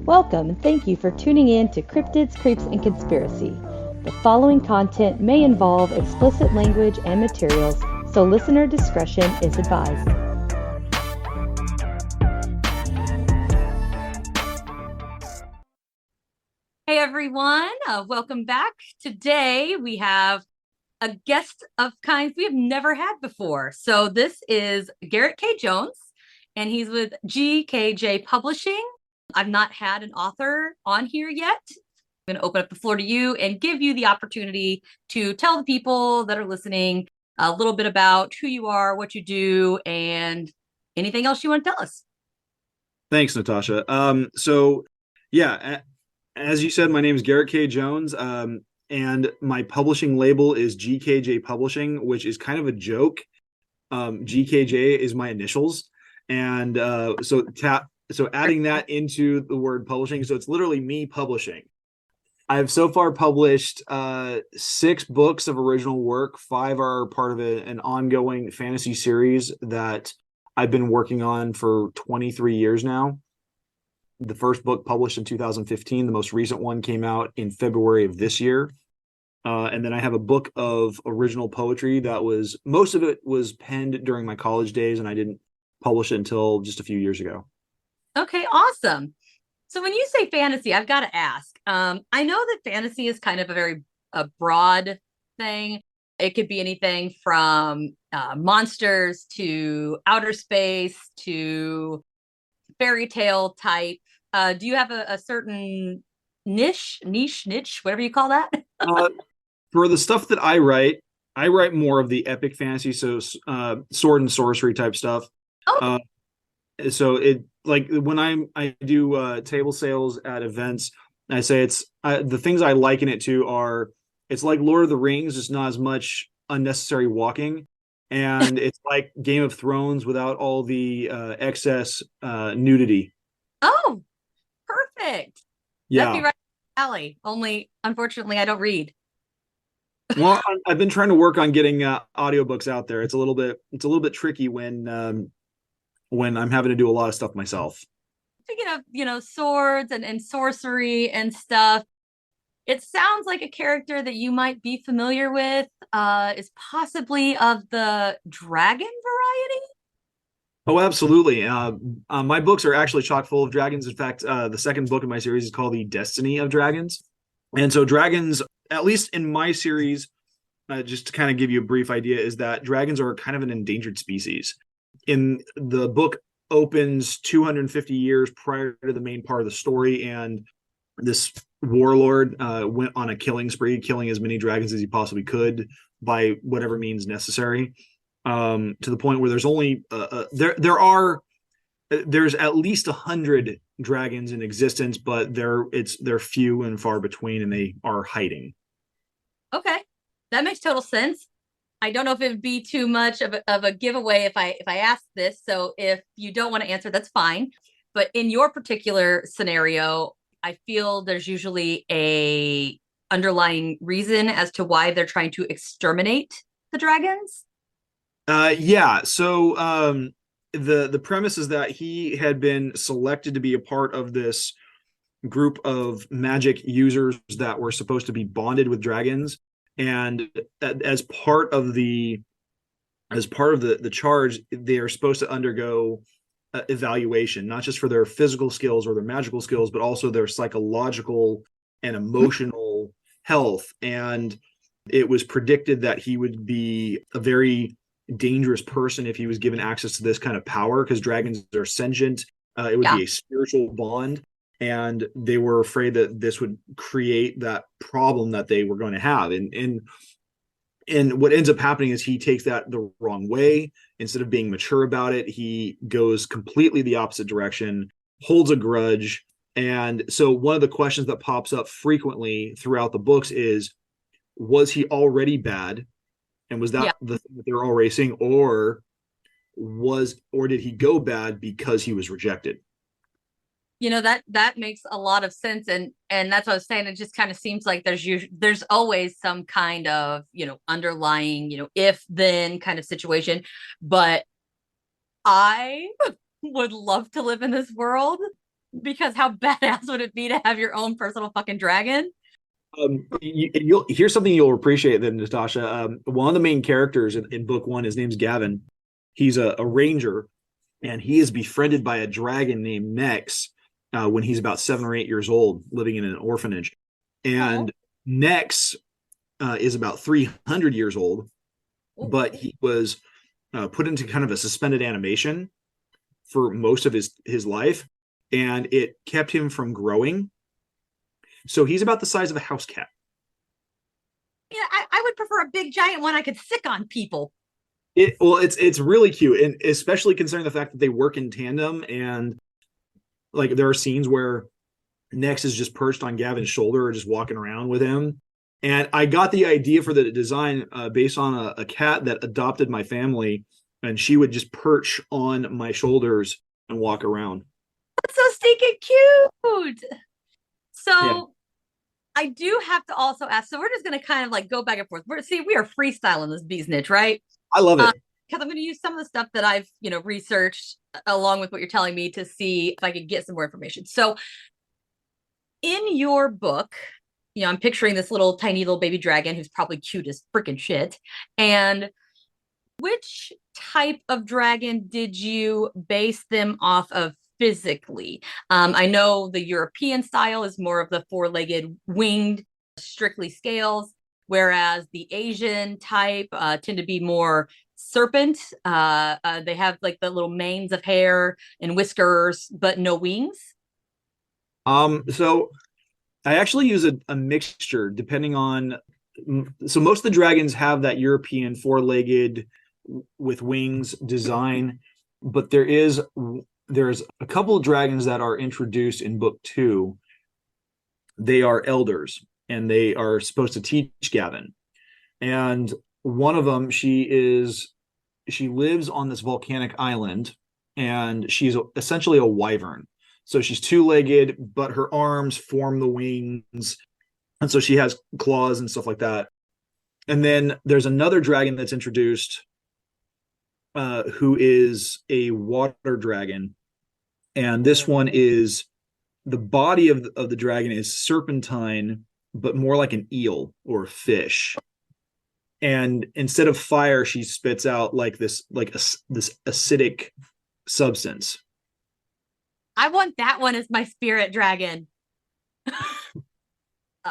Welcome and thank you for tuning in to Cryptids, Creeps, and Conspiracy. The following content may involve explicit language and materials, so listener discretion is advised. Hey everyone, welcome back. Today we have a guest of kinds we have never had before. So this is Garrett K. Jones, and he's with GKJ Publishing. I've not had an author on here yet. I'm going to open up the floor to you and give you the opportunity to tell the people that are listening a little bit about who you are, what you do, and anything else you want to tell us. Thanks, Natasha. As you said, my name is Garrett K. Jones, and my publishing label is GKJ Publishing, which is kind of a joke. GKJ is my initials, and so adding that into the word publishing, so it's literally me publishing. I've so far published 6 books of original work. 5 are part of an ongoing fantasy series that I've been working on for 23 years now. The first book published in 2015. The most recent one came out in February of this year. And then I have a book of original poetry that most of it was penned during my college days, and I didn't publish it until just a few years ago. Okay, awesome. So when you say fantasy, I've got to ask. I know that fantasy is kind of a broad thing. It could be anything from monsters to outer space to fairy tale type. Do you have a certain niche, whatever you call that? For the stuff that I write more of the epic fantasy, so sword and sorcery type stuff. Oh. So it, like, when I do table sales at events, I say it's the things I liken it to are, it's like Lord of the Rings, just not as much unnecessary walking, and it's like Game of Thrones without all the excess nudity. Oh, perfect. Yeah. That'd be right alley. Only unfortunately I don't read. Well, I've been trying to work on getting audiobooks out there. It's a little bit tricky when I'm having to do a lot of stuff myself. Speaking of, swords and sorcery and stuff, it sounds like a character that you might be familiar with is possibly of the dragon variety. Oh, absolutely. My books are actually chock full of dragons. In fact, the second book in my series is called The Destiny of Dragons. And so dragons, at least in my series, just to kind of give you a brief idea, is that dragons are kind of an endangered species. In the book opens 250 years prior to the main part of the story, and this warlord went on a killing spree, killing as many dragons as he possibly could by whatever means necessary, to the point where there's only there's at least 100 dragons in existence, but they're few and far between, and they are hiding. Okay, that makes total sense. I don't know if it would be too much of a giveaway if I ask this. So if you don't want to answer, that's fine. But in your particular scenario, I feel there's usually a underlying reason as to why they're trying to exterminate the dragons. Yeah. So the premise is that he had been selected to be a part of this group of magic users that were supposed to be bonded with dragons, and as part of the charge, they are supposed to undergo evaluation, not just for their physical skills or their magical skills, but also their psychological and emotional health. And it was predicted that he would be a very dangerous person if he was given access to this kind of power, because dragons are sentient. It would be a spiritual bond, and they were afraid that this would create that problem that they were going to have. And what ends up happening is he takes that the wrong way. Instead of being mature about it, he goes completely the opposite direction, holds a grudge. And so one of the questions that pops up frequently throughout the books is, was he already bad? And was that the thing that they're all racing, or did he go bad because he was rejected? That makes a lot of sense, and that's what I was saying. It just kind of seems like there's always some kind of underlying if then kind of situation. But I would love to live in this world because how badass would it be to have your own personal fucking dragon? Here's something you'll appreciate then, Natasha. One of the main characters in book one, his name's Gavin. He's a ranger, and he is befriended by a dragon named Nex when he's about 7 or 8 years old, living in an orphanage. And Nex is about 300 years old, but he was put into kind of a suspended animation for most of his life, and it kept him from growing. So he's about the size of a house cat. Yeah, I would prefer a big giant one I could sick on people. It's really cute, and especially considering the fact that they work in tandem, and like there are scenes where Nex is just perched on Gavin's shoulder or just walking around with him. And I got the idea for the design based on a cat that adopted my family, and she would just perch on my shoulders and walk around. That's so stinking cute. So Yeah. I do have to also ask. So we're just going to kind of like go back and forth. We are freestyling this bee's niche, right? I love it. Because I'm going to use some of the stuff that I've researched along with what you're telling me to see if I could get some more information. So in your book, I'm picturing this tiny little baby dragon who's probably cute as freaking shit. And which type of dragon did you base them off of physically? I know the European style is more of the four-legged winged, strictly scales, whereas the Asian type tend to be more serpent. They have like the little manes of hair and whiskers, but no wings. So I actually use a mixture depending on. So most of the dragons have that European four-legged with wings design, but there's a couple of dragons that are introduced in book two. They are elders, and they are supposed to teach Gavin. And one of them, she lives on this volcanic island, and she's essentially a wyvern. So she's two-legged, but her arms form the wings, and so she has claws and stuff like that. And then there's another dragon that's introduced, who is a water dragon, and this one is the body of the dragon is serpentine, but more like an eel or a fish. And instead of fire, she spits out like this acidic substance. I want that one as my spirit dragon.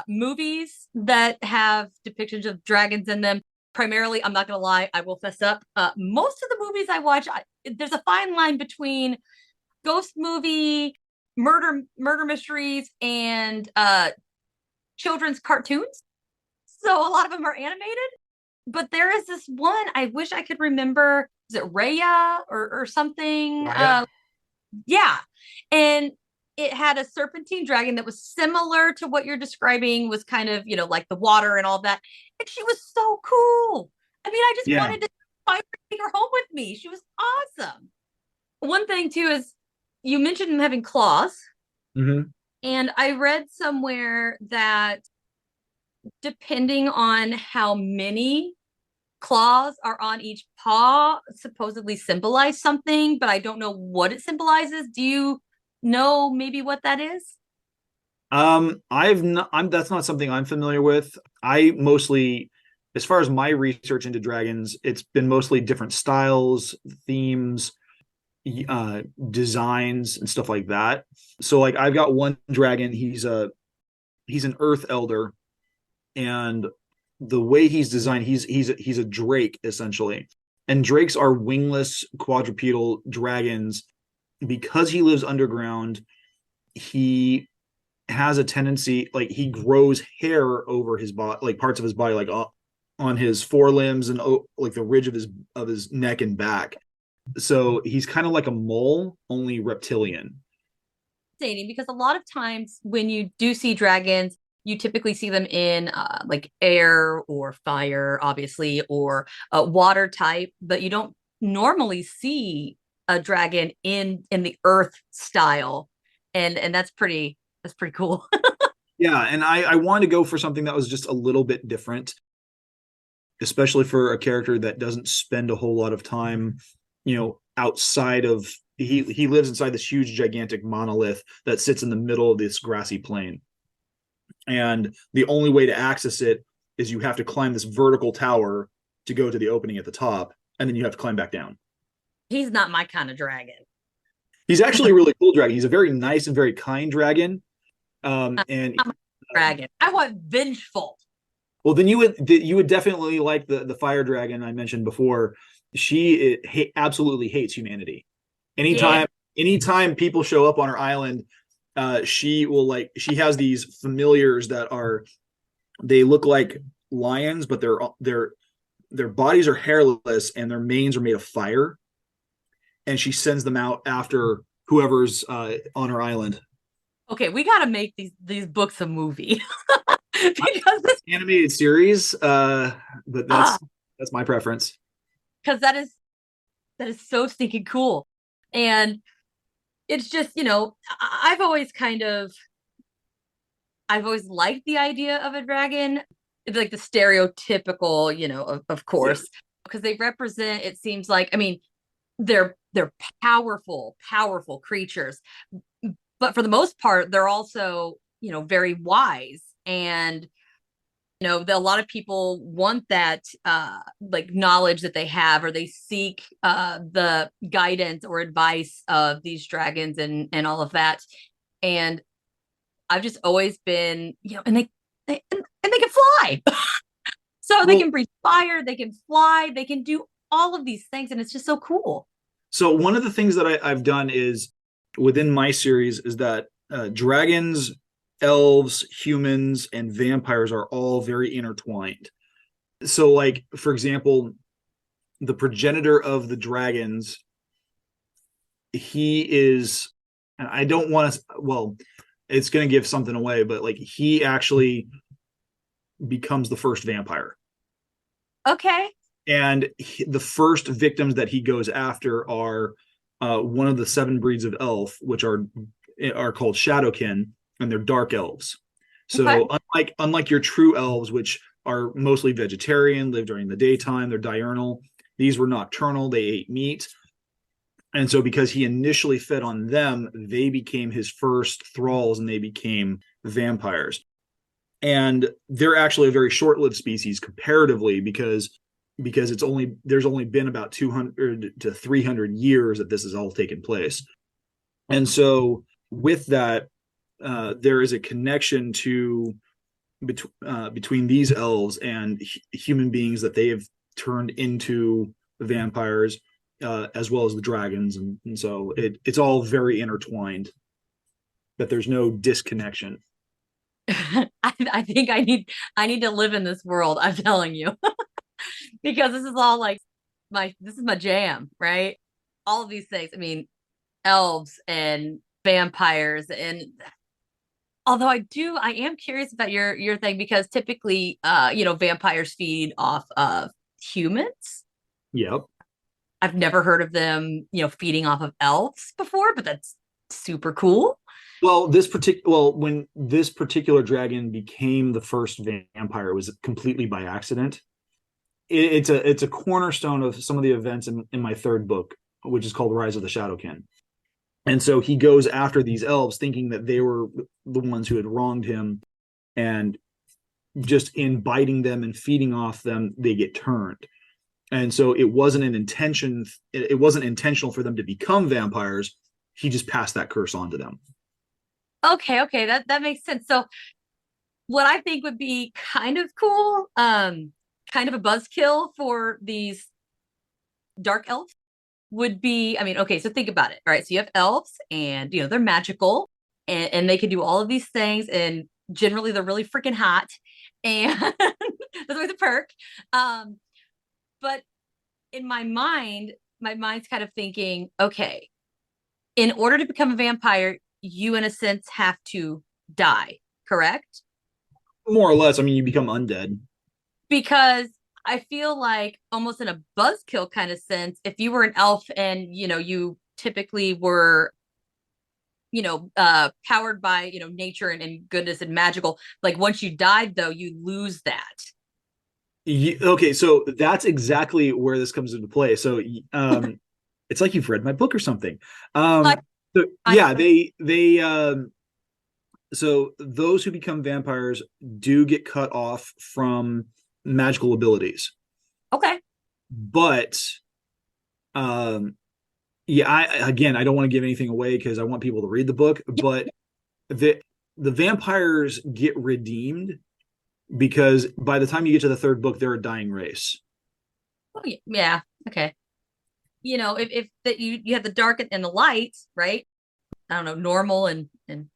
Movies that have depictions of dragons in them, primarily, I'm not gonna lie, I will fess up, most of the movies I watch, there's a fine line between ghost movie, murder mysteries, and children's cartoons. So a lot of them are animated, but there is this one I wish I could remember. Is it Raya or something? Raya? Yeah, and it had a serpentine dragon that was similar to what you're describing, was kind of like the water and all that, and she was so cool. I mean, I just wanted to take her home with me. She was awesome. One thing too is you mentioned them having claws. Mm-hmm. And I read somewhere that depending on how many claws are on each paw, supposedly symbolize something, but I don't know what it symbolizes. Do you know maybe what that is? That's not something I'm familiar with. I mostly, as far as my research into dragons, it's been mostly different styles, themes, designs, and stuff like that. So like I've got one dragon, he's an earth elder, and the way he's designed, he's a drake essentially. And drakes are wingless quadrupedal dragons. Because he lives underground, he has a tendency, like he grows hair over his body, like parts of his body, like on his forelimbs and like the ridge of his neck and back. So he's kind of like a mole, only reptilian. Because a lot of times when you do see dragons, you typically see them in like air or fire, obviously, or water type, but you don't normally see a dragon in the earth style. and that's pretty cool. Yeah, and I wanted to go for something that was just a little bit different, especially for a character that doesn't spend a whole lot of time, outside of he lives inside this huge gigantic monolith that sits in the middle of this grassy plain. And the only way to access it is you have to climb this vertical tower to go to the opening at the top, and then you have to climb back down. He's not my kind of dragon. He's actually a really cool dragon. He's a very nice and very kind dragon. And I'm a dragon. I want vengeful. well, then you would definitely like the fire dragon I mentioned before. She absolutely hates humanity. Yeah. Anytime people show up on her island, she has these familiars that they look like lions, but their bodies are hairless and their manes are made of fire. And she sends them out after whoever's on her island. Okay, we got to make these books a movie because Animated series, but that's my preference. because that is so stinking cool, and it's just I've always liked the idea of a dragon, like the stereotypical, of course, because they represent. It seems like, I mean, they're powerful creatures, but for the most part, they're also very wise, and a lot of people want that like knowledge that they have, or they seek the guidance or advice of these dragons and all of that. And I've just always been, and they can fly. So they Well, can breathe fire, they can fly, they can do all of these things, and it's just so cool. so one of the things that I've done is within my series is that dragons, elves, humans, and vampires are all very intertwined. So, like, for example, the progenitor of the dragons, he is, and I don't want to, well, it's going to give something away, but like he actually becomes the first vampire. Okay. And the first victims that he goes after are one of the 7 breeds of elf, which are called shadowkin, and they're dark elves. Okay. So unlike your true elves, which are mostly vegetarian, live during the daytime, they're diurnal. These were nocturnal; they ate meat. And so, because he initially fed on them, they became his first thralls, and they became vampires. And they're actually a very short-lived species comparatively, because there's only been about 200 to 300 years that this has all taken place. And so, with that, there is a connection between these elves and human beings, that they have turned into vampires, as well as the dragons, and so it's all very intertwined. That there's no disconnection. I think I need to live in this world, I'm telling you. Because this is all like this is my jam, right? All of these things. I mean, elves and vampires, and although I am curious about your thing, because typically vampires feed off of humans. Yep. I've never heard of them, feeding off of elves before, but that's super cool. Well, when this particular dragon became the first vampire, it was completely by accident. It's a cornerstone of some of the events in my 3rd book, which is called Rise of the Shadowkin. And so he goes after these elves, thinking that they were the ones who had wronged him, and just in biting them and feeding off them, they get turned. And so it wasn't intentional for them to become vampires. He just passed that curse on to them. Okay, that makes sense. So what I think would be kind of cool, kind of a buzzkill for these dark elves would be, I mean, okay, so think about it. All right, so you have elves, and they're magical, and they can do all of these things, and generally they're really freaking hot, and that's always a perk. But in my mind's kind of thinking, okay, in order to become a vampire, you in a sense have to die, correct? More or less. I mean, you become undead. Because I feel like, almost in a buzzkill kind of sense, if you were an elf and you typically were powered by, nature and goodness and magical. Like once you died though, you lose that. Okay, so that's exactly where this comes into play. So it's like you've read my book or something. I, So I yeah, so those who become vampires do get cut off from magical abilities. okay. But yeah, I don't want to give anything away because I want people to read the book, but the vampires get redeemed because by the time you get to the third book, they're a dying race. Oh, yeah. Okay. If that you have the dark and the light, right? I don't know, normal and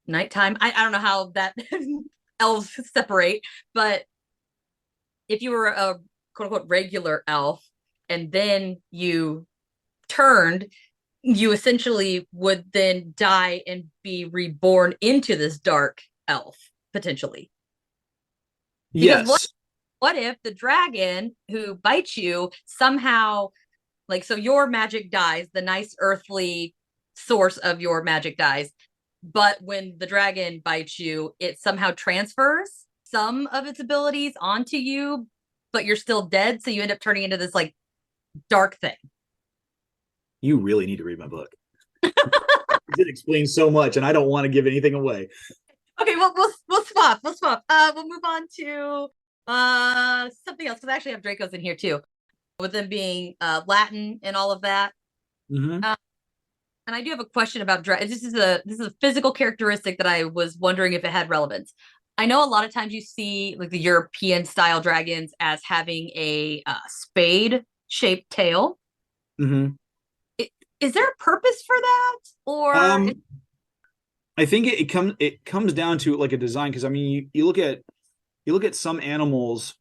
nighttime. I don't know how that elves separate, but if you were a quote unquote regular elf and then you turned, you essentially would then die and be reborn into this dark elf potentially. Because Yes. what if the dragon who bites you somehow, like, so your magic dies, the nice earthly source of your magic dies, but when the dragon bites you, it somehow transfers some of its abilities onto you, but you're still dead, so you end up turning into this like dark thing. You really need to read my book. It explains so much, and I don't want to give anything away. Okay, well we'll swap. We'll move on to something else, because I actually have Dracos in here too, with them being Latin and all of that. Mm-hmm. And I do have a question about this is a physical characteristic that I was wondering if it had relevance. I know a lot of times you see like the European style dragons as having a spade shaped tail. Mm-hmm. Is there a purpose for that, or I think it comes down to like a design, because I mean you look at some animals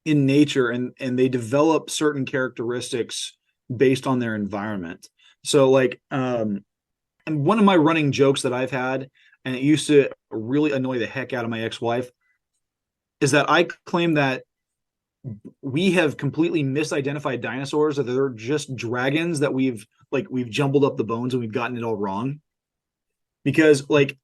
in nature and they develop certain characteristics based on their environment. So like and one of my running jokes that I've had, and it used to really annoy the heck out of my ex-wife, is that I claim that we have completely misidentified dinosaurs, that they're just dragons, that we've jumbled up the bones and we've gotten it all wrong. Because like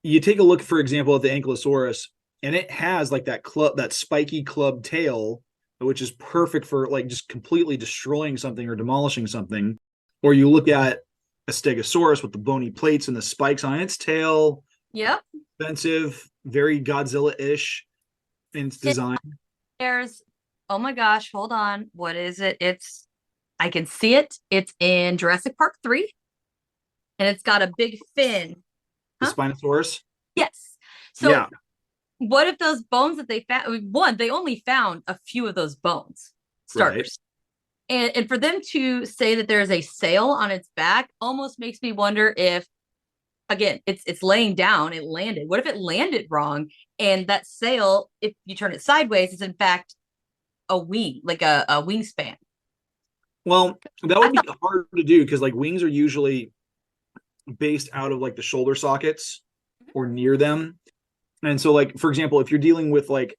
you take a look, for example, at the ankylosaurus, and it has like that spiky club tail, which is perfect for like just completely destroying something or demolishing something. Or you look at a stegosaurus with the bony plates and the spikes on its tail. yep. Expensive, very Godzilla-ish in its design. There's, oh my gosh, hold on. What is it? I can see it. It's in Jurassic Park 3. And it's got a big fin. The Huh? Spinosaurus. Yes. So Yeah. what if those bones that they found, one, they only found a few of those bones, starters. Right. And for them to say that there's a sail on its back almost makes me wonder if, again, it's laying down, it landed. What if it landed wrong? And that sail, if you turn it sideways, is in fact a wing, like a wingspan. Well, that would be hard to do because like wings are usually based out of like the shoulder sockets or near them. And so like, for example, if you're dealing with like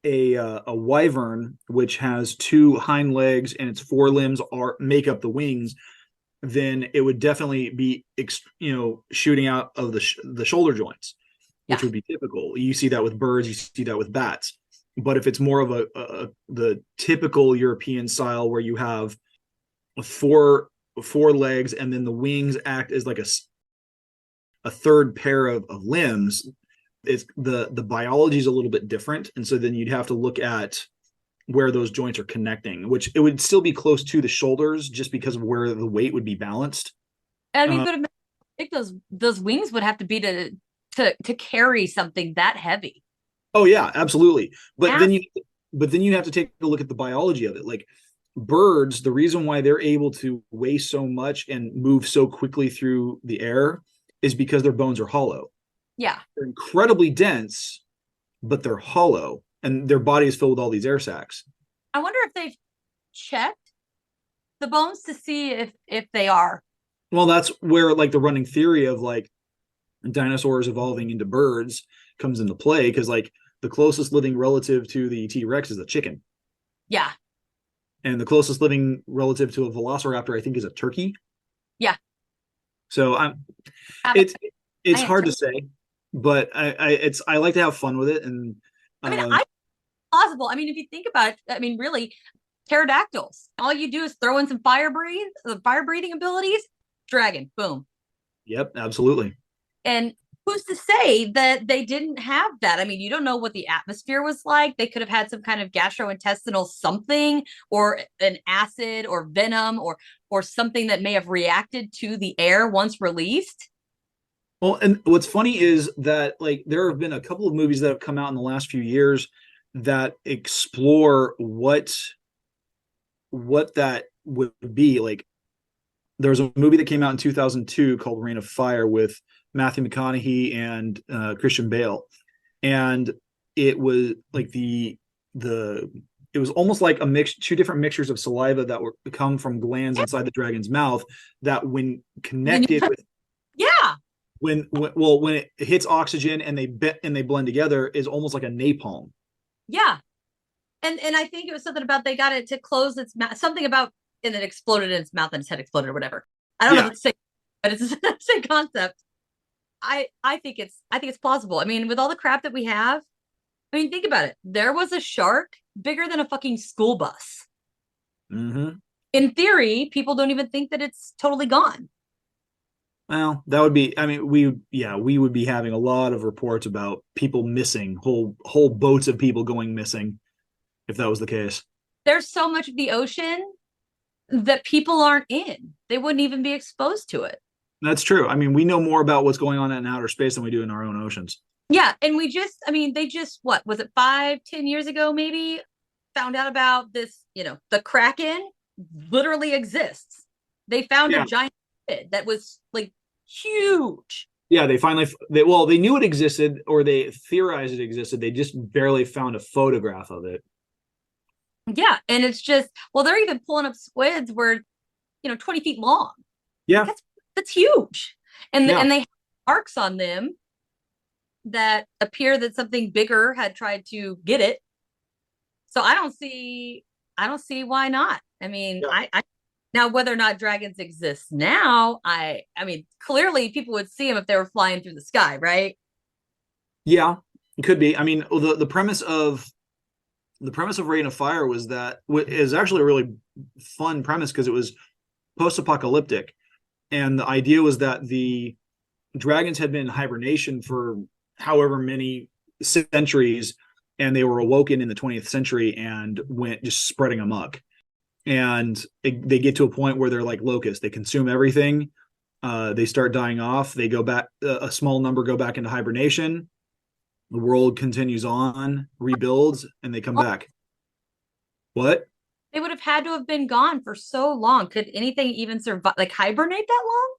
a wyvern, which has two hind legs and its forelimbs make up the wings, then it would definitely be shooting out of the shoulder joints, which would be typical. You see that with birds, you see that with bats. But if it's more of the typical European style where you have four legs and then the wings act as like a third pair of limbs, it's the biology is a little bit different, and so then you'd have to look at where those joints are connecting, which it would still be close to the shoulders just because of where the weight would be balanced. I mean, but I think those wings would have to be to carry something that heavy. Oh yeah, absolutely. But then you have to take a look at the biology of it. Like birds, the reason why they're able to weigh so much and move so quickly through the air is because their bones are hollow. Yeah. They're incredibly dense, but they're hollow, and their body is filled with all these air sacs. I wonder if they've checked the bones to see if they are. Well, that's where like the running theory of like dinosaurs evolving into birds comes into play, because like the closest living relative to the T-Rex is a chicken. Yeah. And the closest living relative to a velociraptor, I think, is a turkey. Yeah. So I'm Have it's I it's am too. hard to say, but I like to have fun with it. And I mean, um I possible. I mean, if you think about it, I mean, really, pterodactyls. All you do is throw in some fire breathing abilities. Dragon, boom. yep, absolutely. And who's to say that they didn't have that? I mean, you don't know what the atmosphere was like. They could have had some kind of gastrointestinal something, or an acid or venom, or something that may have reacted to the air once released. Well, and what's funny is that like there have been a couple of movies that have come out in the last few years that explore what that would be. Like there was a movie that came out in 2002 called Reign of Fire with Matthew McConaughey and Christian Bale, and it was like the it was almost like a mix, two different mixtures of saliva that were come from glands inside the dragon's mouth that when When you connected touch, with yeah, when it hits oxygen and they blend together is almost like a napalm. yeah. And I think it was something about they got it to close its mouth, something about, and it exploded in its mouth and its head exploded or whatever. I don't know Yeah, if it's the same, but it's the same concept. I think it's plausible. I mean, with all the crap that we have, I mean, think about it. There was a shark bigger than a fucking school bus. mm-hmm. In theory, people don't even think that it's totally gone. Well, that would be. I mean, we would be having a lot of reports about people missing, whole boats of people going missing, if that was the case. There's so much of the ocean that people aren't in. They wouldn't even be exposed to it. That's true. I mean, we know more about what's going on in outer space than we do in our own oceans. Yeah, and I mean, they just, what was it, 5, 10 years ago, maybe, found out about this, the Kraken literally exists. They found a Yeah, giant squid that was like huge. yeah. They knew it existed, or they theorized it existed. They just barely found a photograph of it. Yeah, and it's just, well, they're even pulling up squids where, 20 feet long. Like Yeah, that's huge. And yeah. they have marks on them that appear that something bigger had tried to get it. So I don't see why not. I mean, Yeah. I now whether or not dragons exist now, I mean, clearly people would see them if they were flying through the sky, right? Yeah, it could be. I mean, the premise of Reign of Fire was that is actually a really fun premise because it was post-apocalyptic, and the idea was that the dragons had been in hibernation for however many centuries, and they were awoken in the 20th century and went just spreading amok. And they get to a point where they're like locusts; they consume everything. They start dying off. They go back. A small number go back into hibernation. The world continues on, rebuilds, and they come Well, back. What? they would have had to have been gone for so long. Could anything even survive, like hibernate that long?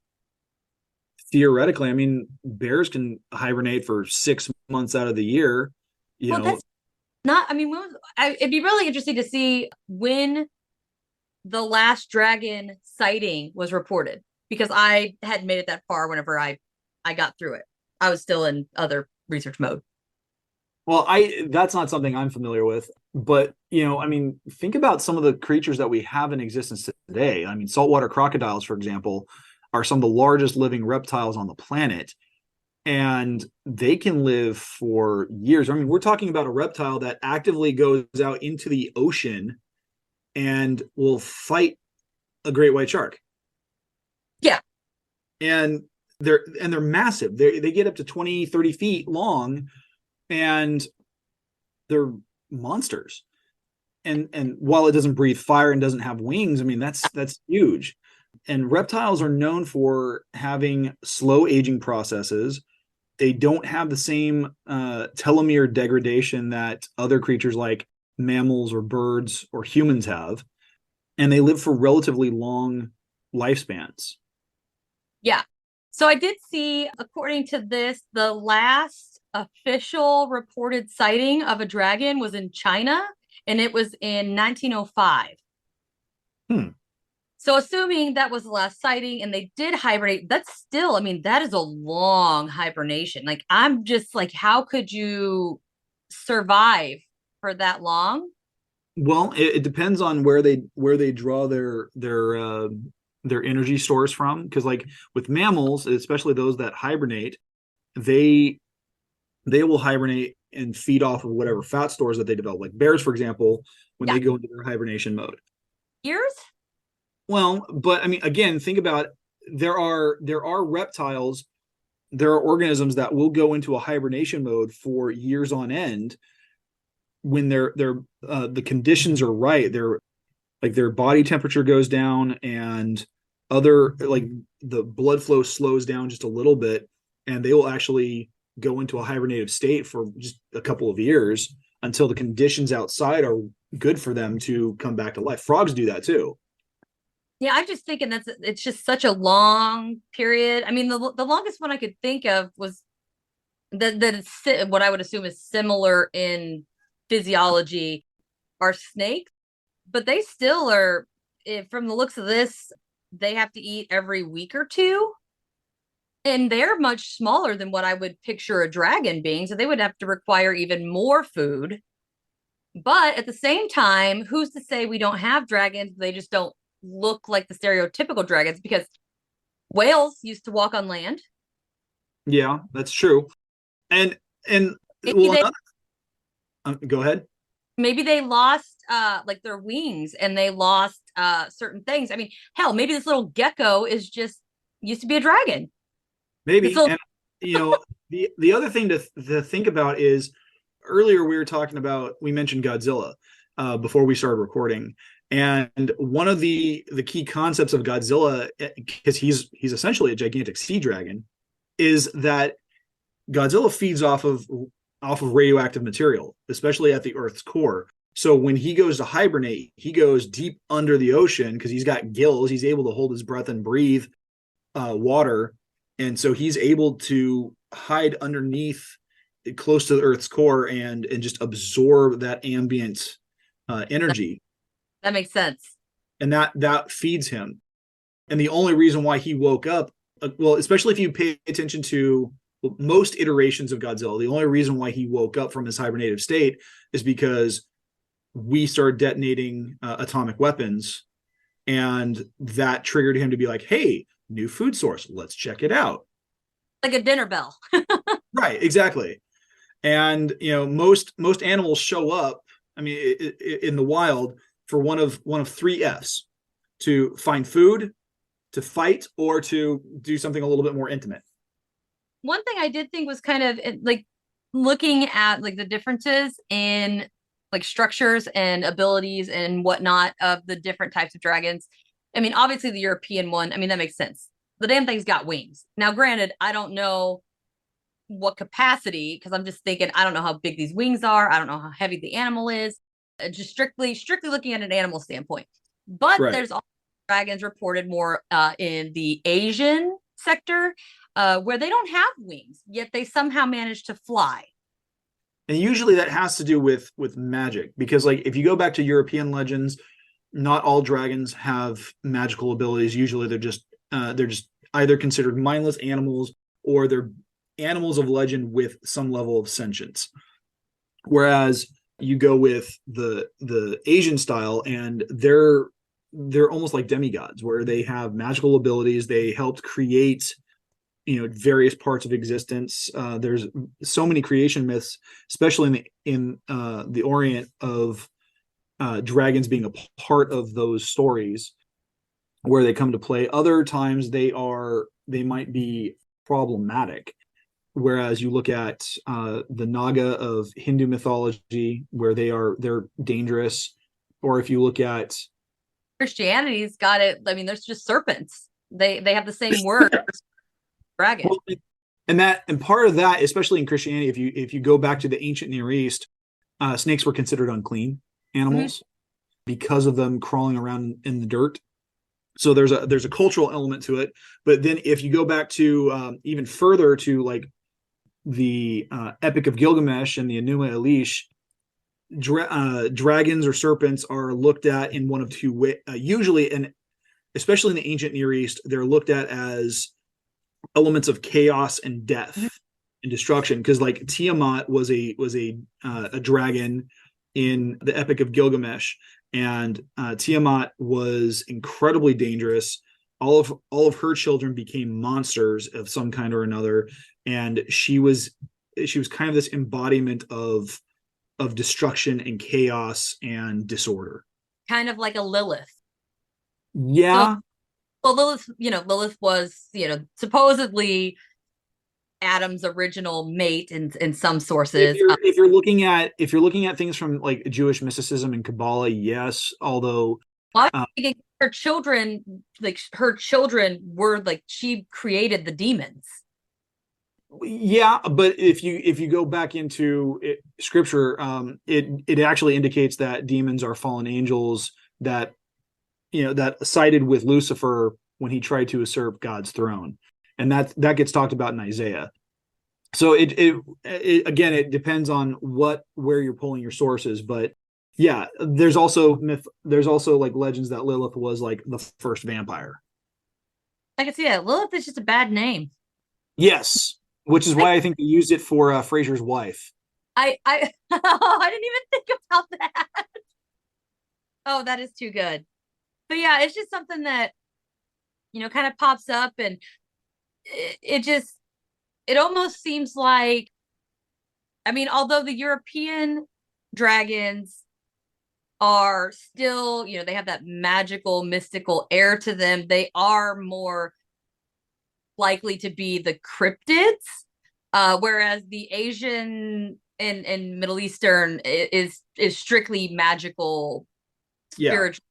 Theoretically, I mean, bears can hibernate for 6 months out of the year. You Well, know, that's not, I mean, it'd be really interesting to see when the last dragon sighting was reported, because I hadn't made it that far whenever I got through it. I was still in other research mode. well, I that's not something I'm familiar with, but I mean, think about some of the creatures that we have in existence today. I mean, saltwater crocodiles, for example, are some of the largest living reptiles on the planet, and they can live for years. I mean, we're talking about a reptile that actively goes out into the ocean and will fight a great white shark. Yeah. And they're massive. They get up to 20, 30 feet long, and they're monsters. And while it doesn't breathe fire and doesn't have wings, I mean that's huge. And reptiles are known for having slow aging processes. They don't have the same telomere degradation that other creatures like mammals or birds or humans have, and they live for relatively long lifespans. Yeah. So I did see, according to this, the last official reported sighting of a dragon was in China, and it was in 1905. Hmm. So assuming that was the last sighting and they did hibernate, that's still, I mean, that is a long hibernation. Like, I'm just like, how could you survive for that long? Well, it depends on where they draw their their energy stores from. Because like with mammals, especially those that hibernate, they will hibernate and feed off of whatever fat stores that they develop. Like bears, for example, when Yeah. they go into their hibernation mode. Years? Well, but I mean, again, think about it. There are reptiles, there are organisms that will go into a hibernation mode for years on end when the conditions are right. Their body temperature goes down, and other like the blood flow slows down just a little bit, and they will actually go into a hibernative state for just a couple of years until the conditions outside are good for them to come back to life. Frogs do that too. Yeah, I'm just thinking it's just such a long period. I mean, the longest one I could think of was that it's what I would assume is similar in physiology are snakes, but they still are, from the looks of this, they have to eat every week or two. And they're much smaller than what I would picture a dragon being. So they would have to require even more food. But at the same time, who's to say we don't have dragons? They just don't look like the stereotypical dragons, because whales used to walk on land. Yeah, that's true. And Maybe well, they go ahead. maybe they lost like their wings, and they lost certain things. I mean, hell, maybe this little gecko is just used to be a dragon. This Maybe. little And the other thing to think about is earlier we mentioned Godzilla before we started recording. And one of the key concepts of Godzilla, because he's essentially a gigantic sea dragon, is that Godzilla feeds off of radioactive material, especially at the Earth's core. So when he goes to hibernate, he goes deep under the ocean because he's got gills. He's able to hold his breath and breathe water, and so he's able to hide underneath, close to the Earth's core, and just absorb that ambient energy, that makes sense. and that feeds him. And the only reason why he woke up, well, especially if you pay attention to most iterations of Godzilla, the only reason why he woke up from his hibernative state is because we started detonating atomic weapons, and that triggered him to be like, hey, new food source, let's check it out. Like a dinner bell. Right, exactly. And most animals show up, I mean, in the wild for one of three F's: to find food, to fight, or to do something a little bit more intimate. One thing I did think was kind of like looking at like the differences in like structures and abilities and whatnot of the different types of dragons. I mean, obviously the European one, I mean, that makes sense. The damn thing's got wings. Now, granted, I don't know what capacity, because I'm just thinking, I don't know how big these wings are. I don't know how heavy the animal is. Just strictly looking at an animal standpoint. But Right. there's also dragons reported more in the Asian sector, where they don't have wings, yet they somehow manage to fly. And usually that has to do with magic, because like if you go back to European legends, not all dragons have magical abilities. Usually they're just either considered mindless animals, or they're animals of legend with some level of sentience. Whereas you go with the Asian style, and they're almost like demigods, where they have magical abilities. They helped create various parts of existence. There's so many creation myths, especially in the Orient, of dragons being a part of those stories where they come to play. Other times they might be problematic. Whereas you look at the Naga of Hindu mythology, where they're dangerous. Or if you look at Christianity's got it. I mean, there's just serpents. They have the same word, dragon. well, and part of that, especially in Christianity, if you go back to the ancient Near East, snakes were considered unclean animals because of them crawling around in the dirt. So there's a cultural element to it. But then if you go back to even further to like the Epic of Gilgamesh and the Enuma Elish, dragons or serpents are looked at in one of two ways. Usually, and especially in the ancient Near East, they're looked at as elements of chaos and death and destruction. Because like Tiamat was a dragon in the Epic of Gilgamesh, and Tiamat was incredibly dangerous. all of her children became monsters of some kind or another, and she was kind of this embodiment of destruction and chaos and disorder. Kind of like a Lilith. So, Yeah. well, Lilith was, supposedly Adam's original mate in some If sources. you're looking at things from like Jewish mysticism and Kabbalah, yes. Although, Well, I uh, think her children were like she created the demons. yeah, but if you go back into scripture, it actually indicates that demons are fallen angels that that sided with Lucifer when he tried to usurp God's throne, and that gets talked about in Isaiah. So it again, it depends on where you're pulling your sources, but yeah, there's also like legends that Lilith was like the first vampire. I can see that. Lilith is just a bad name. Yes, which is I why I think they used it for Fraser's wife. I I didn't even think about that. Oh, that is too good. But yeah, it's just something that kind of pops up, and it almost seems like, I mean, although the European dragons are still, they have that magical, mystical air to them, they are more likely to be the cryptids, whereas the Asian and Middle Eastern is strictly magical, Yeah. spiritual,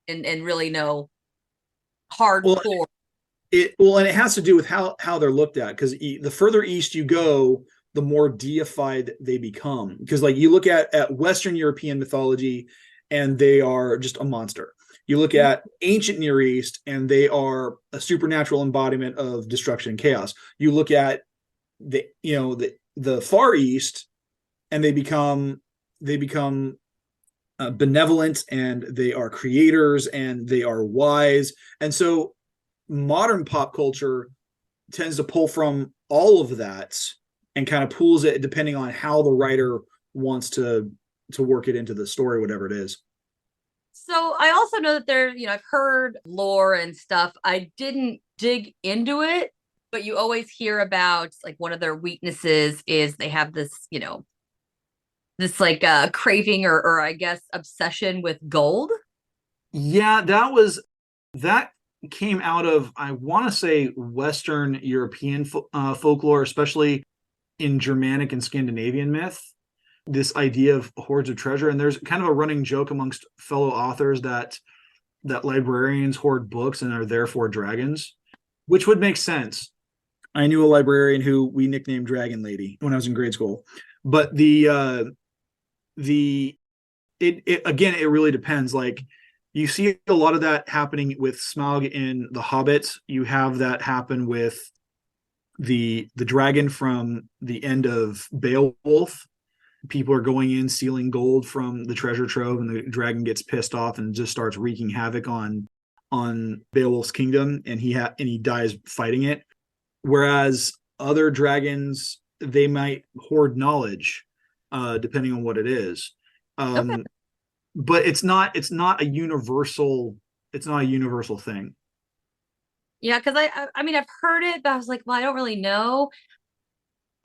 and really no Well, hardcore. and it has to do with how they're looked at, because the further east you go, the more deified they become. Because like you look at Western European mythology, and they are just a monster. You look at ancient Near East, and they are a supernatural embodiment of destruction and chaos. You look at the Far East, and they become benevolent, and they are creators, and they are wise. And so modern pop culture tends to pull from all of that and kind of pulls it depending on how the writer wants to work it into the story, whatever it is. So I also know that I've heard lore and stuff. I didn't dig into it, but you always hear about like one of their weaknesses is they have this like craving or I guess obsession with gold. Yeah, that came out of, I want to say, Western European folklore, especially in Germanic and Scandinavian myth. This idea of hoards of treasure, and there's kind of a running joke amongst fellow authors that librarians hoard books and are therefore dragons, which would make sense. I knew a librarian who we nicknamed Dragon Lady when I was in grade school, but the it again, it really depends. Like, you see a lot of that happening with Smaug in The Hobbit. You have that happen with the dragon from the end of Beowulf. People are going in stealing gold from the treasure trove, and the dragon gets pissed off and just starts wreaking havoc on Beowulf's kingdom, and he dies fighting it. Whereas other dragons, they might hoard knowledge, depending on what it is. Okay. But it's not a universal thing. Yeah, because I mean I've heard it, but I was like, well, I don't really know.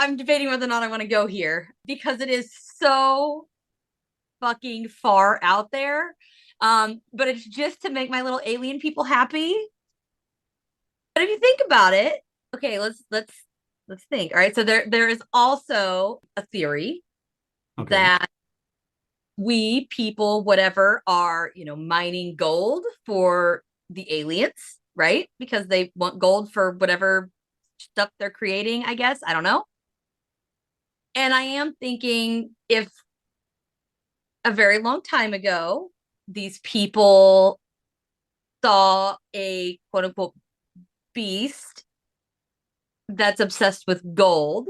I'm debating whether or not I want to go here because it is so fucking far out there. But it's just to make my little alien people happy. But if you think about it, okay, let's think. All right, so there is also a theory Okay. that we people, whatever, are mining gold for the aliens, right? Because they want gold for whatever stuff they're creating, I guess. I don't know. And I am thinking, if a very long time ago, these people saw a quote unquote beast that's obsessed with gold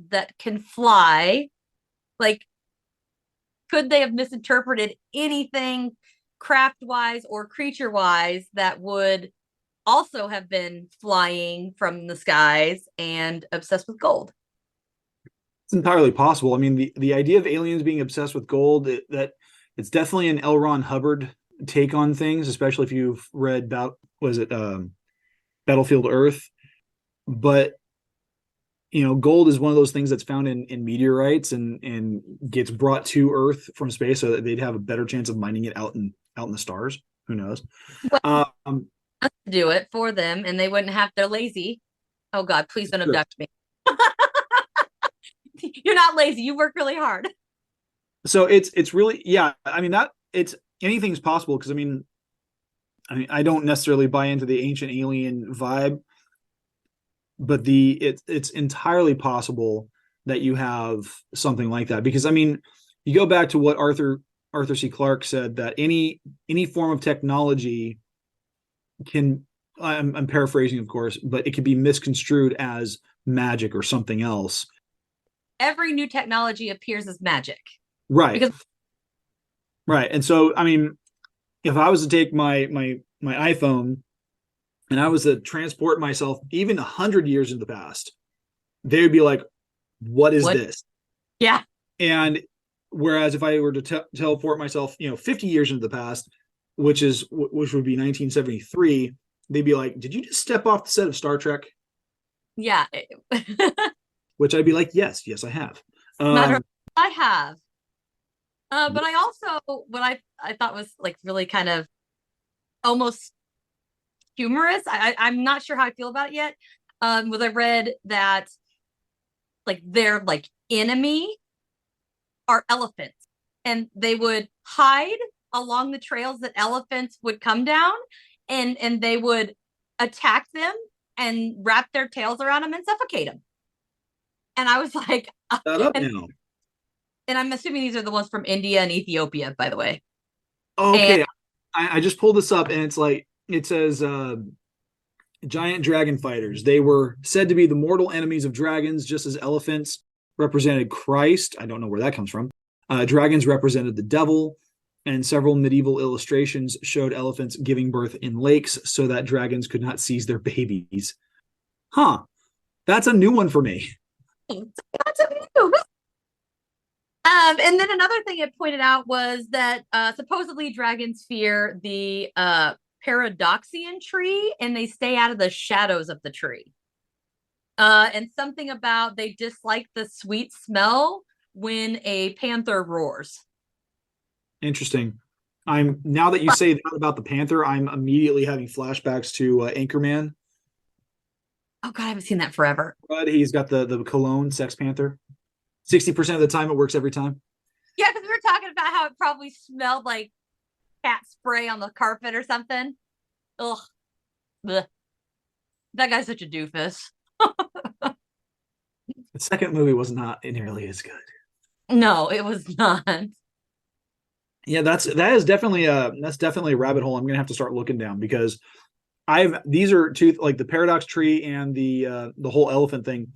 that can fly, like, could they have misinterpreted anything craft wise or creature wise that would also have been flying from the skies and obsessed with gold? It's entirely possible. I mean, the idea of aliens being obsessed with gold, that it's definitely an L. Ron Hubbard take on things, especially if you've read about, was it Battlefield Earth. But gold is one of those things that's found in meteorites and gets brought to Earth from space, so that they'd have a better chance of mining it out in the stars. Who knows? Well, Um, do it for them, and they wouldn't have. They're lazy. Oh God, please don't sure. abduct me. You're not lazy. You work really hard. So it's really, yeah. I mean, that it's anything's possible, because I don't necessarily buy into the ancient alien vibe, but it's entirely possible that you have something like that, because you go back to what Arthur C. Clarke said, that any form of technology can, I'm paraphrasing of course, but it can be misconstrued as magic or something else. Every new technology appears as magic. Right. Because Right. And so if I was to take my iPhone and I was to transport myself even 100 years in the past, they would be like, what is this? Yeah. And whereas if I were to teleport myself 50 years into the past, which would be 1973, they'd be like, did you just step off the set of Star Trek? Yeah. Which I'd be like, yes, I have. Matter of I have. But I also, what I thought was like really kind of almost humorous. I'm not sure how I feel about it yet. Was I read that like their like enemy are elephants, and they would hide along the trails that elephants would come down, and they would attack them and wrap their tails around them and suffocate them. And I was like, Shut up now. And I'm assuming these are the ones from India and Ethiopia, by the way. Okay, I just pulled this up, and it's like, it says giant dragon fighters. They were said to be the mortal enemies of dragons, just as elephants represented Christ. I don't know where that comes from. Dragons represented the devil, and several medieval illustrations showed elephants giving birth in lakes so that dragons could not seize their babies. Huh. That's a new one for me. That's a new. And then another thing it pointed out was that supposedly dragons fear the paradoxian tree, and they stay out of the shadows of the tree. And something about they dislike the sweet smell when a panther roars. Interesting. Now that you say that about the panther, I'm immediately having flashbacks to Anchorman. Oh God, I haven't seen that forever. But he's got the cologne Sex Panther. 60% of the time it works every time. Yeah, because we were talking about how it probably smelled like cat spray on the carpet or something. Ugh. Blech. That guy's such a doofus. The second movie was not nearly as good. No, it was not. Yeah, that's definitely a rabbit hole I'm gonna have to start looking down, because these are two, like the paradox tree and the whole elephant thing.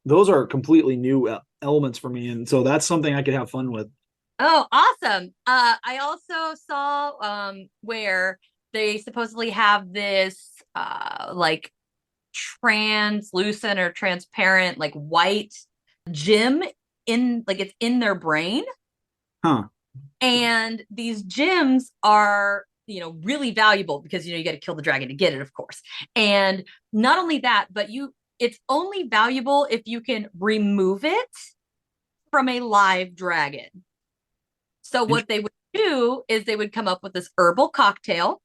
Those are completely new elements for me, and so that's something I could have fun with. Oh, awesome. I also saw where they supposedly have this like translucent or transparent like white gem in like it's in their brain. Huh. And these gems are really valuable because you got to kill the dragon to get it, of course. And not only that, but it's only valuable if you can remove it from a live dragon. So what they would do is they would come up with this herbal cocktail,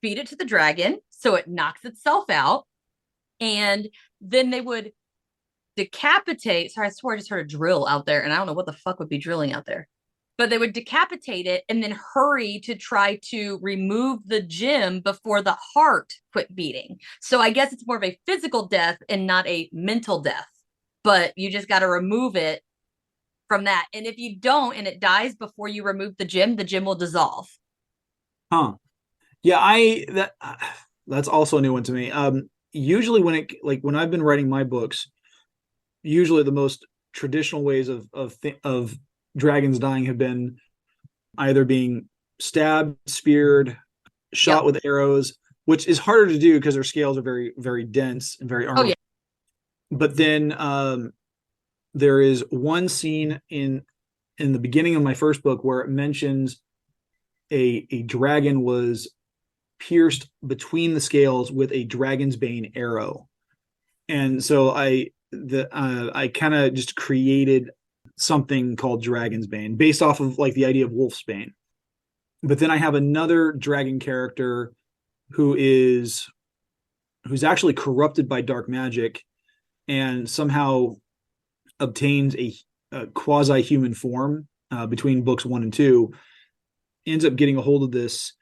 feed it to the dragon so it knocks itself out, and then they would decapitate. Sorry, I swore I just heard a drill out there, and I don't know what the fuck would be drilling out there. But they would decapitate it and then hurry to try to remove the gem before the heart quit beating. So I guess it's more of a physical death and not a mental death. But you just got to remove it from that. And if you don't and it dies before you remove the gem will dissolve. Huh. Yeah, that's also a new one to me. Usually when I've been writing my books, usually the most traditional ways of dragons dying have been either being stabbed, speared, shot with arrows, which is harder to do because their scales are very, very dense and very armored. Oh, yeah. But then there is one scene in the beginning of my first book where it mentions a dragon was pierced between the scales with a dragon's bane arrow. And so I kind of just created something called dragon's bane based off of like the idea of wolf's bane. But then I have another dragon character who's actually corrupted by dark magic and somehow obtains a quasi-human form between books 1 and 2, ends up getting a hold of this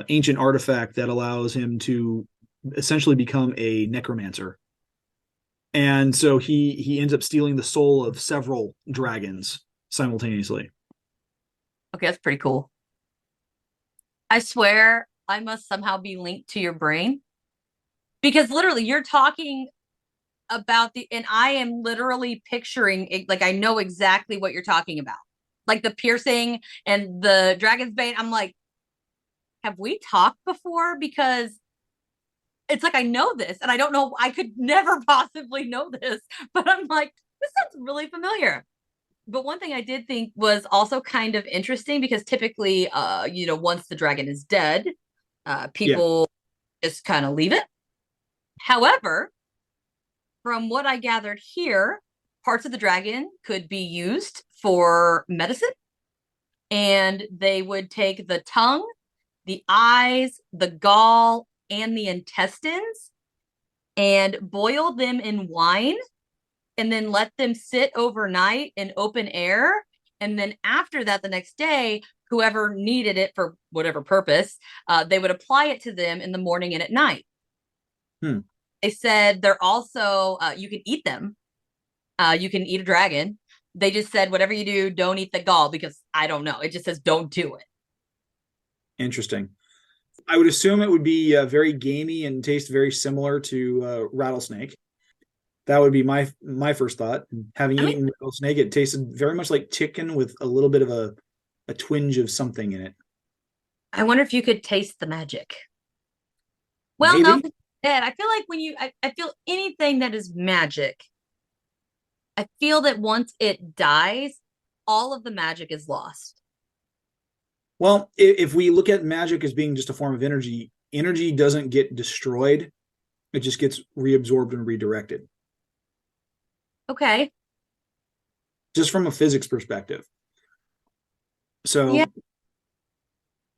ancient artifact that allows him to essentially become a necromancer. And so he ends up stealing the soul of several dragons simultaneously. Okay, that's pretty cool. I swear I must somehow be linked to your brain, because literally you're talking about and I am literally picturing it, like I know exactly what you're talking about. Like the piercing and the dragon's bane. I'm like, have we talked before? Because it's like I know this and I don't know, I could never possibly know this, but I'm like, this sounds really familiar. But one thing I did think was also kind of interesting, because typically once the dragon is dead, people just kind of leave it. However, from what I gathered here, parts of the dragon could be used for medicine, and they would take the tongue, the eyes, the gall, and the intestines and boil them in wine and then let them sit overnight in open air. And then after that, the next day, whoever needed it for whatever purpose, they would apply it to them in the morning and at night. They said they're also, you can eat them. You can eat a dragon. They just said, whatever you do, don't eat the gall, because I don't know. It just says, don't do it. Interesting. I would assume it would be very gamey and taste very similar to rattlesnake. That would be my first thought. Having eaten rattlesnake, it tasted very much like chicken with a little bit of a twinge of something in it. I wonder if you could taste the magic. Well, Maybe. no, I feel like when I feel anything that is magic, I feel that once it dies, all of the magic is lost. Well, if we look at magic as being just a form of energy, energy doesn't get destroyed. It just gets reabsorbed and redirected. Okay. Just from a physics perspective. So, yeah.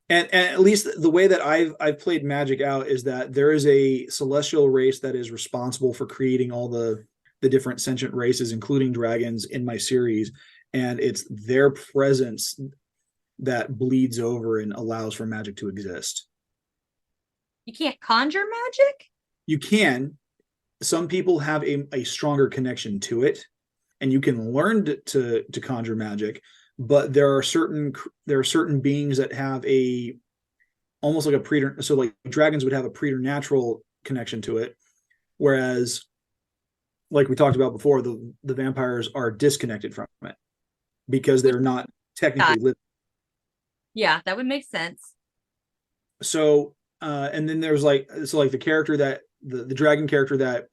and at least the way that I've played magic out is that there is a celestial race that is responsible for creating all the different sentient races, including dragons, in my series, and it's their presence that bleeds over and allows for magic to exist. You can't conjure magic? You can. Some people have a stronger connection to it, and you can learn to conjure magic, but there are certain beings that have a almost like a so like dragons would have a preternatural connection to it, whereas like we talked about before, the vampires are disconnected from it because they're not technically living. Yeah, that would make sense. So and then there's like the character that the dragon character that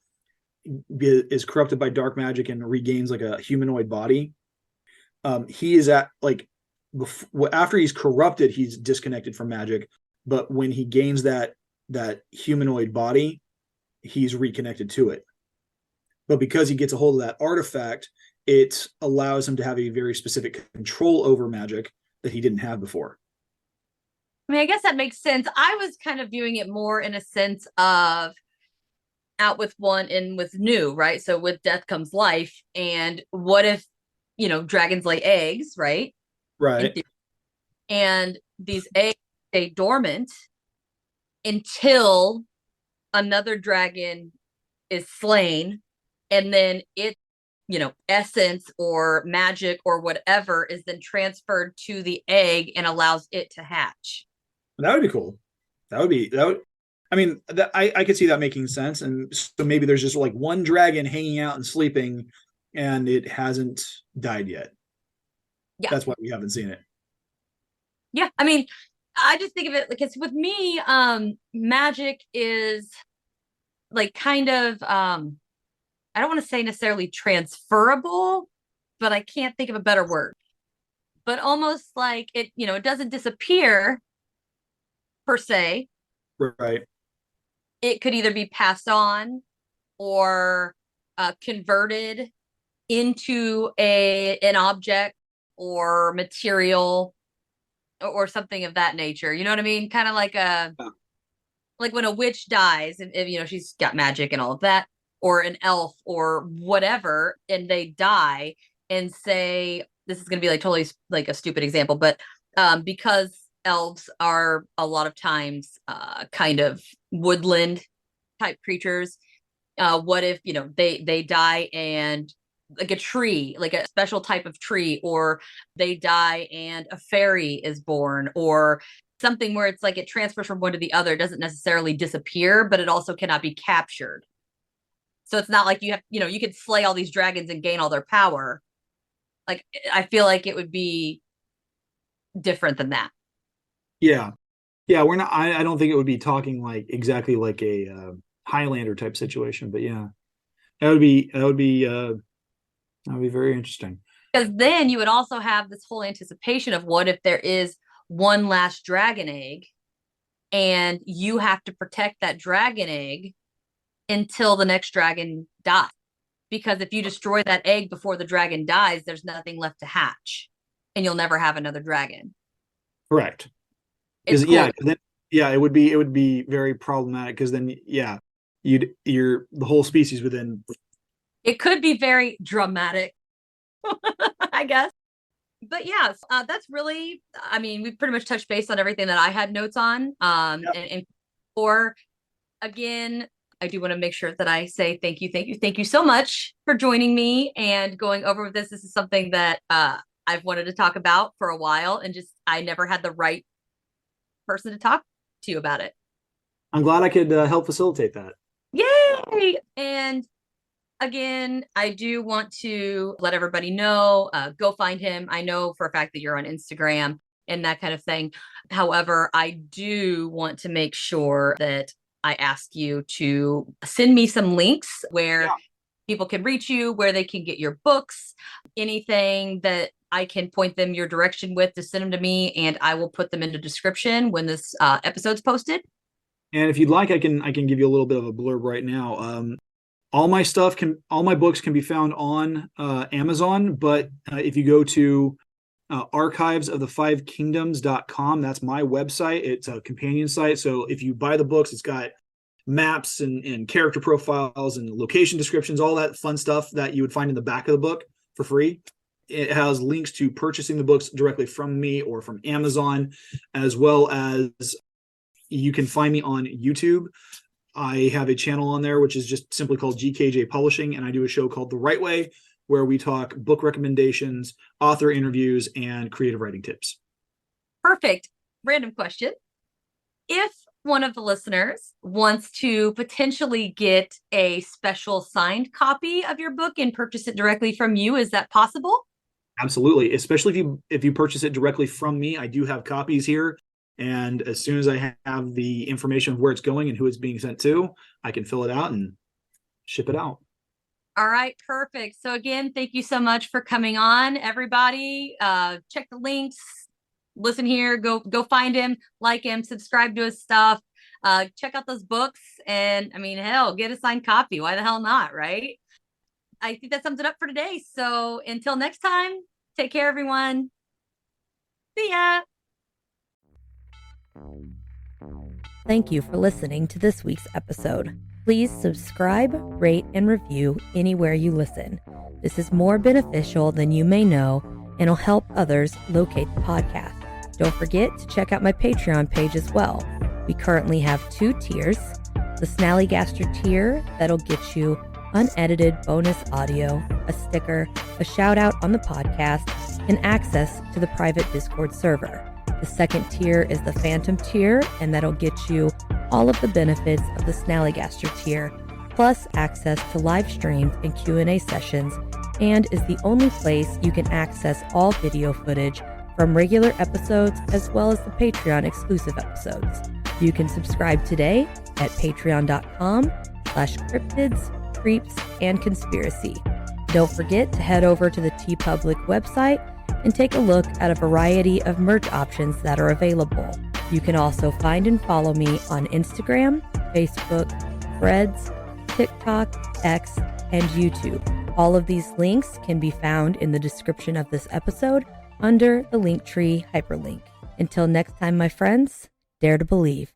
is corrupted by dark magic and regains like a humanoid body. He is at like after he's corrupted, he's disconnected from magic, but when he gains that humanoid body, he's reconnected to it. But because he gets a hold of that artifact, it allows him to have a very specific control over magic that he didn't have before. I mean, I guess that makes sense. I was kind of viewing it more in a sense of out with one, in with new, right? So with death comes life. And what if, dragons lay eggs, right? Right. And these eggs stay dormant until another dragon is slain. And then it, essence or magic or whatever is then transferred to the egg and allows it to hatch. That would be cool. I mean, I could see that making sense. And so maybe there's just like one dragon hanging out and sleeping, and it hasn't died yet. Yeah. That's why we haven't seen it. Yeah. I mean, I just think of it because with me, magic is like kind of, I don't want to say necessarily transferable, but I can't think of a better word. But almost like it, it doesn't disappear per se. Right. It could either be passed on or converted into an object or material or something of that nature. You know what I mean? Kind of like like when a witch dies, if you know she's got magic and all of that, or an elf or whatever, and they die, and say this is going to be like totally like a stupid example, but because elves are a lot of times kind of woodland type creatures. What if they die and like a tree, like a special type of tree, or they die and a fairy is born, or something where it's like it transfers from one to the other. It doesn't necessarily disappear, but it also cannot be captured. So it's not like you have, you could slay all these dragons and gain all their power. Like, I feel like it would be different than that. Yeah. Yeah. We're not, I don't think it would be talking like exactly like a Highlander type situation, but yeah, that would be very interesting. Because then you would also have this whole anticipation of what if there is one last dragon egg and you have to protect that dragon egg until the next dragon dies. Because if you destroy that egg before the dragon dies, there's nothing left to hatch and you'll never have another dragon. Correct. It's cool. Yeah, then, yeah, it would be very problematic because then yeah, the whole species would then. It could be very dramatic, I guess. But yeah, that's really, I mean, we pretty much touched base on everything that I had notes on. Yep. And for, again, I do want to make sure that I say thank you so much for joining me and going over with this. This is something that I've wanted to talk about for a while, and just I never had the right person to talk to you about it. I'm glad I could help facilitate that. Yay! And again, I do want to let everybody know, go find him. I know for a fact that you're on Instagram and that kind of thing. However, I do want to make sure that I ask you to send me some links where people can reach you, where they can get your books, anything that I can point them your direction with, to send them to me, and I will put them in the description when this episode's posted. And if you'd like, I can give you a little bit of a blurb right now. All my books can be found on Amazon, but if you go to archivesoftheFiveKingdoms.com, that's my website. It's a companion site. So if you buy the books, it's got maps and character profiles and location descriptions, all that fun stuff that you would find in the back of the book for free. It has links to purchasing the books directly from me or from Amazon, as well as you can find me on YouTube. I have a channel on there, which is just simply called GKJ Publishing, and I do a show called The Right Way, where we talk book recommendations, author interviews, and creative writing tips. Perfect. Random question. If one of the listeners wants to potentially get a special signed copy of your book and purchase it directly from you, is that possible? Absolutely. Especially if you purchase it directly from me. I do have copies here. And as soon as I have the information of where it's going and who it's being sent to, I can fill it out and ship it out. All right, perfect. So again, thank you so much for coming on, everybody. Check the links, listen here, go find him, like him, subscribe to his stuff, check out those books, and I mean, hell, get a signed copy. Why the hell not, right? I think that sums it up for today. So until next time, take care, everyone. See ya. Thank you for listening to this week's episode. Please subscribe, rate, and review anywhere you listen. This is more beneficial than you may know and will help others locate the podcast. Don't forget to check out my Patreon page as well. We currently have 2 tiers. The Snallygaster tier that'll get you unedited bonus audio, a sticker, a shout out on the podcast, and access to the private Discord server. The second tier is the Phantom tier, and that'll get you all of the benefits of the Snallygaster tier, plus access to live streams and Q&A sessions, and is the only place you can access all video footage from regular episodes as well as the Patreon exclusive episodes. You can subscribe today at patreon.com/cryptids, creeps, and conspiracy. Don't forget to head over to the TeePublic website and take a look at a variety of merch options that are available. You can also find and follow me on Instagram, Facebook, Threads, TikTok, X, and YouTube. All of these links can be found in the description of this episode under the Linktree hyperlink. Until next time, my friends, dare to believe.